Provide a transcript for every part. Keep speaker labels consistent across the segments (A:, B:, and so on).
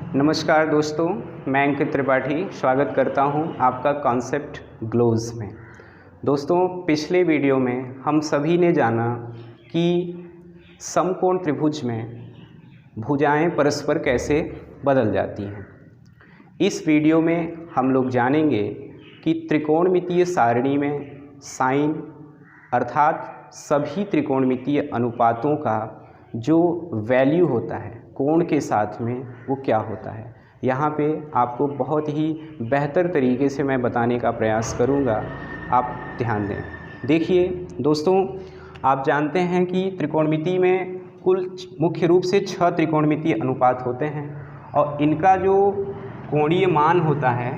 A: नमस्कार दोस्तों, मैं अंकित त्रिपाठी स्वागत करता हूं आपका कॉन्सेप्ट ग्लोव्स में। दोस्तों, पिछले वीडियो में हम सभी ने जाना कि समकोण त्रिभुज में भुजाएं परस्पर कैसे बदल जाती हैं। इस वीडियो में हम लोग जानेंगे कि त्रिकोणमितीय सारणी में साइन अर्थात सभी त्रिकोणमितीय अनुपातों का जो वैल्यू होता है कोण के साथ में वो क्या होता है। यहाँ पे आपको बहुत ही बेहतर तरीके से मैं बताने का प्रयास करूँगा, आप ध्यान दें। देखिए दोस्तों, आप जानते हैं कि त्रिकोणमिति में कुल मुख्य रूप से 6 त्रिकोणमितीय अनुपात होते हैं और इनका जो कोणीय मान होता है,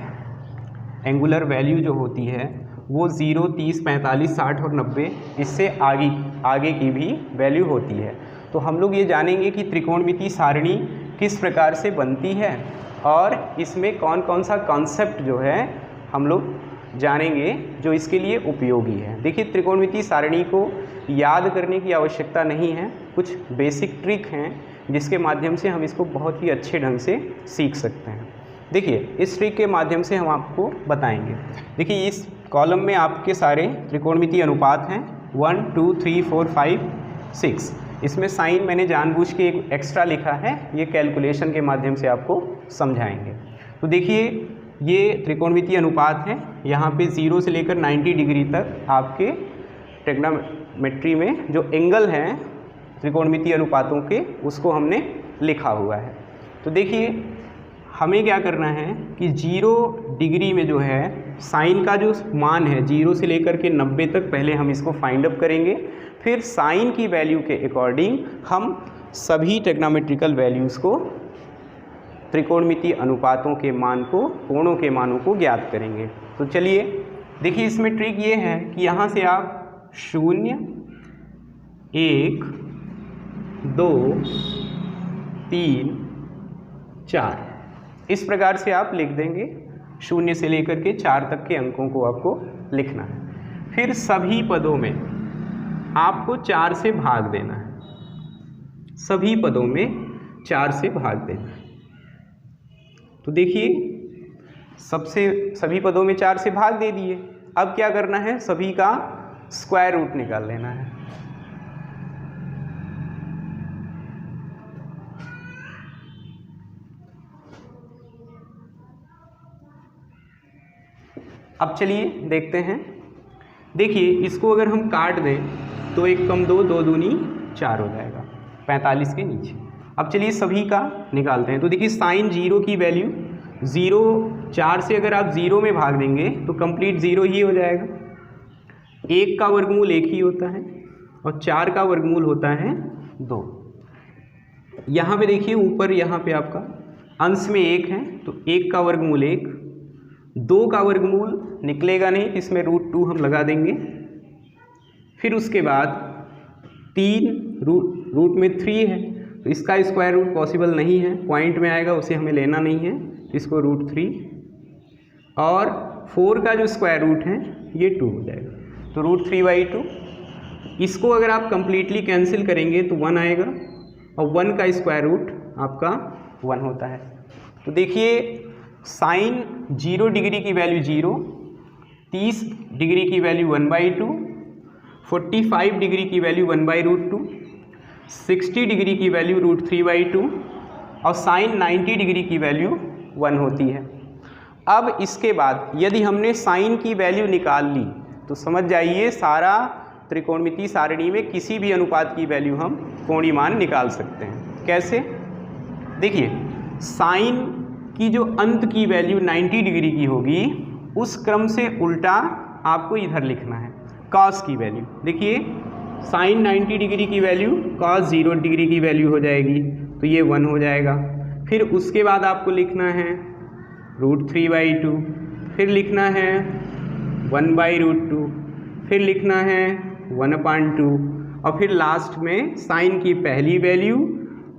A: एंगुलर वैल्यू जो होती है वो 0, 30, 45, 60 और 90 इससे आगे की भी वैल्यू होती है। तो हम लोग ये जानेंगे कि त्रिकोणमितीय सारणी किस प्रकार से बनती है और इसमें कौन कौन सा कॉन्सेप्ट जो है हम लोग जानेंगे जो इसके लिए उपयोगी है। देखिए, त्रिकोणमितीय सारणी को याद करने की आवश्यकता नहीं है, कुछ बेसिक ट्रिक हैं जिसके माध्यम से हम इसको बहुत ही अच्छे ढंग से सीख सकते हैं। देखिए, इस ट्रिक के माध्यम से हम आपको बताएंगे। देखिए, इस कॉलम में आपके सारे त्रिकोणमितीय अनुपात हैं 1, 2, 3, 4, 5, 6। इसमें साइन मैंने जानबूझ के एक एक्स्ट्रा लिखा है, ये कैलकुलेशन के माध्यम से आपको समझाएंगे। तो देखिए, ये त्रिकोणमितीय अनुपात है। यहाँ पे 0 से लेकर 90 डिग्री तक आपके ट्रिग्नोमेट्री में जो एंगल हैं त्रिकोणमितीय अनुपातों के, उसको हमने लिखा हुआ है। तो देखिए, हमें क्या करना है कि 0 डिग्री में जो है साइन का जो मान है 0 से लेकर के 90 तक, पहले हम इसको फाइंड अप करेंगे। फिर साइन की वैल्यू के अकॉर्डिंग हम सभी ट्रिग्नोमेट्रिकल वैल्यूज़ को, त्रिकोणमितीय अनुपातों के मान को, कोणों के मानों को ज्ञात करेंगे। तो चलिए देखिए, इसमें ट्रिक ये है कि यहाँ से आप 0, 1, 2, 3, 4 इस प्रकार से आप लिख देंगे। 0 से लेकर के 4 तक के अंकों को आपको लिखना है। फिर सभी पदों में आपको 4 से भाग देना है। सभी पदों में 4 से भाग देना है। तो देखिए, सभी पदों में 4 से भाग दे दिए। अब क्या करना है, सभी का स्क्वायर रूट निकाल लेना है। अब चलिए देखते हैं। देखिए, इसको अगर हम काट दें तो 1 कम 2, 2 दूनी 4 हो जाएगा 45 के नीचे। अब चलिए सभी का निकालते हैं। तो देखिए, साइन 0 की वैल्यू 0, 4 से अगर आप 0 में भाग देंगे तो कंप्लीट 0 ही हो जाएगा। 1 का वर्गमूल 1 ही होता है और 4 का वर्गमूल होता है 2। यहाँ पे देखिए, ऊपर यहाँ पे आपका अंश में 1 है तो 1 का वर्गमूल 1, 2 का वर्गमूल निकलेगा नहीं, इसमें √2 हम लगा देंगे। फिर उसके बाद 3 रूट में 3 है तो इसका स्क्वायर रूट पॉसिबल नहीं है, पॉइंट में आएगा, उसे हमें लेना नहीं है, इसको √3। और 4 का जो स्क्वायर रूट है ये 2 हो जाएगा, तो √3/2। इसको अगर आप कंप्लीटली कैंसिल करेंगे तो 1 आएगा और 1 का स्क्वायर रूट आपका 1 होता है। तो देखिए, साइन 0 डिग्री की वैल्यू 0, 30 डिग्री की वैल्यू 1/2, 45 डिग्री की वैल्यू 1/√2, 60 डिग्री की वैल्यू √3/2 और साइन 90 डिग्री की वैल्यू 1 होती है। अब इसके बाद यदि हमने साइन की वैल्यू निकाल ली तो समझ जाइए, सारा त्रिकोणमितीय सारणी में किसी भी अनुपात की वैल्यू हम कोणीय मान निकाल सकते हैं। कैसे? देखिए, साइन की जो अंत की वैल्यू 90 डिग्री की होगी, उस क्रम से उल्टा आपको इधर लिखना है कॉस की वैल्यू। देखिए, साइन 90 डिग्री की वैल्यू कॉस 0 डिग्री की वैल्यू हो जाएगी, तो ये 1 हो जाएगा। फिर उसके बाद आपको लिखना है √3/2, फिर लिखना है 1/√2, फिर लिखना है 1/2 और फिर लास्ट में साइन की पहली वैल्यू,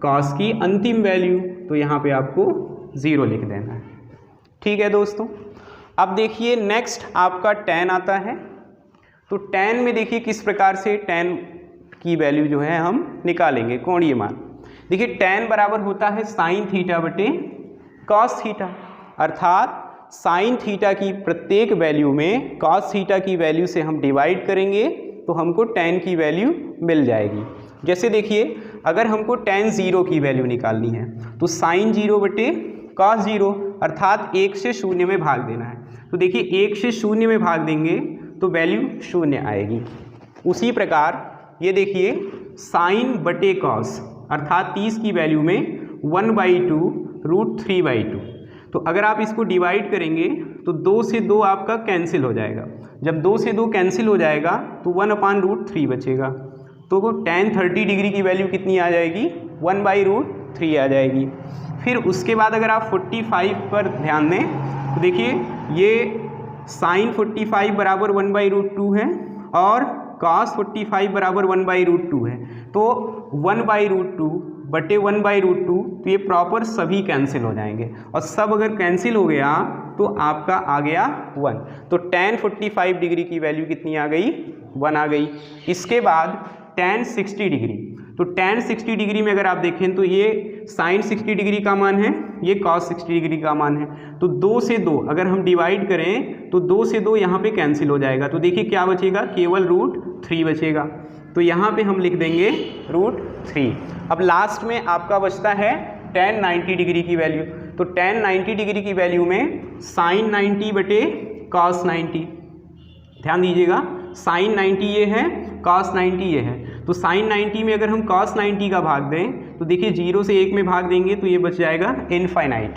A: कॉस की अंतिम वैल्यू, तो यहाँ पे आपको 0 लिख देना है। ठीक है दोस्तों। अब देखिए, नेक्स्ट आपका tan आता है। तो tan में देखिए किस प्रकार से tan की वैल्यू जो है हम निकालेंगे कोणीय मान। देखिए, tan बराबर होता है sin थीटा बटे कॉस थीटा, अर्थात साइन थीटा की प्रत्येक वैल्यू में कॉस थीटा की वैल्यू से हम डिवाइड करेंगे तो हमको tan की वैल्यू मिल जाएगी। जैसे देखिए, अगर हमको tan 0 की वैल्यू निकालनी है तो साइन 0 बटे कॉस 0, अर्थात 1 से 0 में भाग देना है। तो देखिए 1 से 0 में भाग देंगे तो वैल्यू 0 आएगी। उसी प्रकार ये देखिए साइन बटे कॉस, अर्थात 30 की वैल्यू में 1/2√3/2। तो अगर आप इसको डिवाइड करेंगे तो 2 से 2 आपका कैंसिल हो जाएगा। जब 2 से 2 कैंसिल हो जाएगा तो 1/√3 बचेगा। तो tan 30 डिग्री की वैल्यू कितनी आ जाएगी? 1/√3 आ जाएगी। फिर उसके बाद अगर आप 45 पर ध्यान दें तो देखिए ये साइन 45 बराबर 1/√2 है और cos 45 बराबर 1/√2 है। तो 1/√2 बटे 1/√2, तो ये प्रॉपर सभी कैंसिल हो जाएंगे और सब अगर कैंसिल हो गया तो आपका आ गया 1। तो tan 45 डिग्री की वैल्यू कितनी आ गई? 1 आ गई। इसके बाद tan 60 डिग्री, तो tan 60 डिग्री में अगर आप देखें तो ये साइन 60 डिग्री का मान है, ये cos 60 डिग्री का मान है। तो 2 से 2 अगर हम डिवाइड करें तो 2 से 2 यहाँ पे कैंसिल हो जाएगा। तो देखिए क्या बचेगा? केवल √3 बचेगा। तो यहाँ पे हम लिख देंगे √3। अब लास्ट में आपका बचता है tan 90 डिग्री की वैल्यू। तो tan 90 डिग्री की वैल्यू में साइन 90 बटे cos 90, ध्यान दीजिएगा साइन 90 ये है, cos 90 ये है। तो साइन 90 में अगर हम cos 90 का भाग दें तो देखिए 0 से 1 में भाग देंगे तो ये बच जाएगा इनफाइनाइट,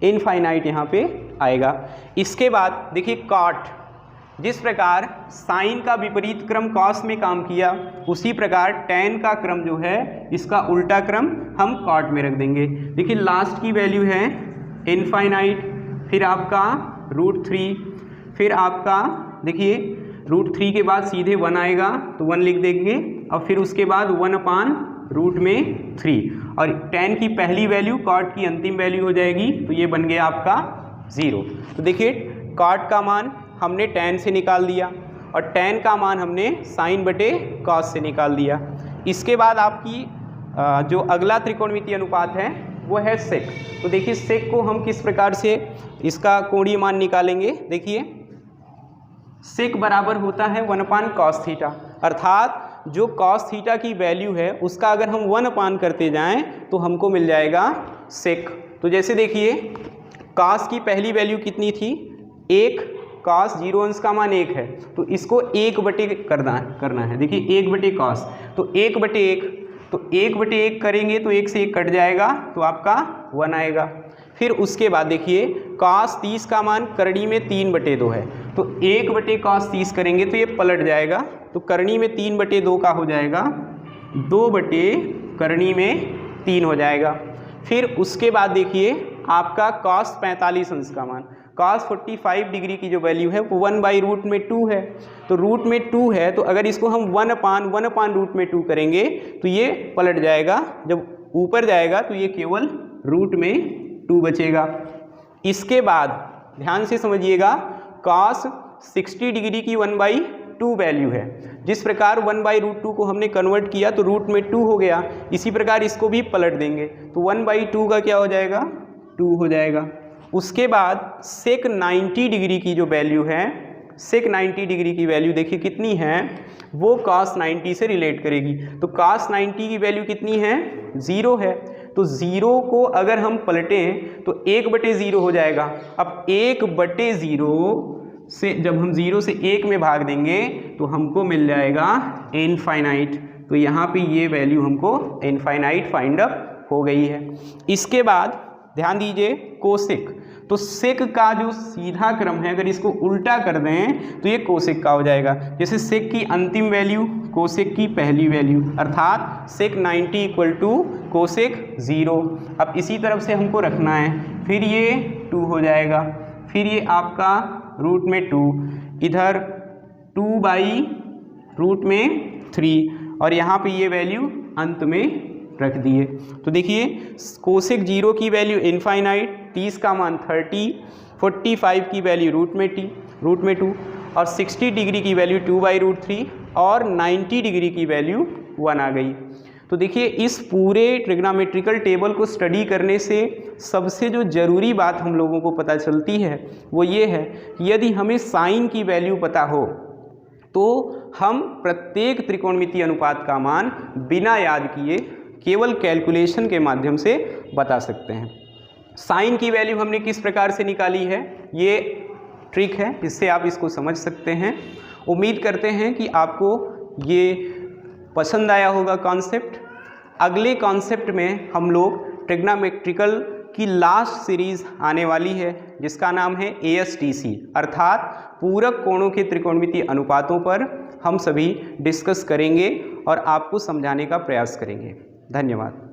A: इनफाइनाइट यहाँ पे आएगा। इसके बाद देखिए कॉट, जिस प्रकार साइन का विपरीत क्रम कॉस में काम किया उसी प्रकार tan का क्रम जो है इसका उल्टा क्रम हम कॉट में रख देंगे। देखिए लास्ट की वैल्यू है इनफाइनाइट, फिर आपका √3, फिर आपका देखिए √3 के बाद सीधे 1 आएगा तो 1 लिख देंगे और फिर उसके बाद 1/√3 और tan की पहली वैल्यू कॉट की अंतिम वैल्यू हो जाएगी। तो ये बन गया आपका 0। तो देखिए कॉट का मान हमने tan से निकाल दिया और tan का मान हमने साइन बटे कॉस से निकाल दिया। इसके बाद आपकी जो अगला त्रिकोणमितीय अनुपात है वो है सेक। तो देखिए सेक को हम किस प्रकार से इसका कोणीय मान निकालेंगे। देखिए सेक बराबर होता है 1/cos थीटा, अर्थात जो cos थीटा की वैल्यू है उसका अगर हम 1 करते जाएं तो हमको मिल जाएगा सेक। तो जैसे देखिए cos की पहली वैल्यू कितनी थी? 1, cos 0 अंश का मान 1 है तो इसको 1 बटे करना है। देखिए 1 बटे cos, तो 1 बटे 1, तो 1 बटे 1 करेंगे तो 1 से 1 कट जाएगा तो आपका 1 आएगा। फिर उसके बाद देखिए cos 30 का मान करणी में 3/2 है तो 1 बटे cos 30 करेंगे तो ये पलट जाएगा, तो करणी में 3/2 का हो जाएगा 2 बटे करणी में 3 हो जाएगा। फिर उसके बाद देखिए आपका cos 45 अंश का मान, cos 45 डिग्री की जो वैल्यू है वो 1/√2 है। तो रूट में 2 है तो अगर इसको हम 1/√2 करेंगे तो ये पलट जाएगा, जब ऊपर जाएगा तो ये केवल रूट में 2 बचेगा। इसके बाद ध्यान से समझिएगा cos 60 डिग्री की 1/2 वैल्यू है। जिस प्रकार 1/√2 को हमने कन्वर्ट किया तो रूट में 2 हो गया, इसी प्रकार इसको भी पलट देंगे तो 1/2 का क्या हो जाएगा? 2 हो जाएगा। उसके बाद सेक 90 डिग्री की जो वैल्यू है, सेक 90 डिग्री की वैल्यू देखिए कितनी है, वो cos 90 से रिलेट करेगी। तो cos 90 की वैल्यू कितनी है? 0 है। तो 0 को अगर हम पलटें तो 1/0 हो जाएगा। अब 1/0 से जब हम 0 से 1 में भाग देंगे तो हमको मिल जाएगा इनफाइनाइट। तो यहाँ पे ये वैल्यू हमको इनफाइनाइट फाइंड अप हो गई है। इसके बाद ध्यान दीजिए कोसेक, तो सेक का जो सीधा क्रम है अगर इसको उल्टा कर दें तो ये कोसेक का हो जाएगा। जैसे सेक की अंतिम वैल्यू कोसेक की पहली वैल्यू, अर्थात सेक 90 = कोसेक 0। अब इसी तरफ से हमको रखना है, फिर ये 2 हो जाएगा, फिर ये आपका रूट में 2, इधर 2/√3 और यहाँ पे ये वैल्यू अंत में रख दिए। तो देखिए कोसेक 0 की वैल्यू इनफाइनाइट, 30 का मान 30, 45 की वैल्यू रूट में 2 और 60 डिग्री की वैल्यू 2/√3 और 90 डिग्री की वैल्यू 1 आ गई। तो देखिए इस पूरे ट्रिग्नोमेट्रिकल टेबल को स्टडी करने से सबसे जो ज़रूरी बात हम लोगों को पता चलती है वो ये है कि यदि हमें साइन की वैल्यू पता हो तो हम प्रत्येक त्रिकोणमितीय अनुपात का मान बिना याद किए केवल कैलकुलेशन के माध्यम से बता सकते हैं। साइन की वैल्यू हमने किस प्रकार से निकाली है, ये ट्रिक है, इससे आप इसको समझ सकते हैं। उम्मीद करते हैं कि आपको ये पसंद आया होगा कॉन्सेप्ट। अगले कॉन्सेप्ट में हम लोग ट्रिग्नोमेट्रिकल की लास्ट सीरीज़ आने वाली है जिसका नाम है ASTC अर्थात पूरक कोणों के त्रिकोणमितीय अनुपातों पर हम सभी डिस्कस करेंगे और आपको समझाने का प्रयास करेंगे। धन्यवाद।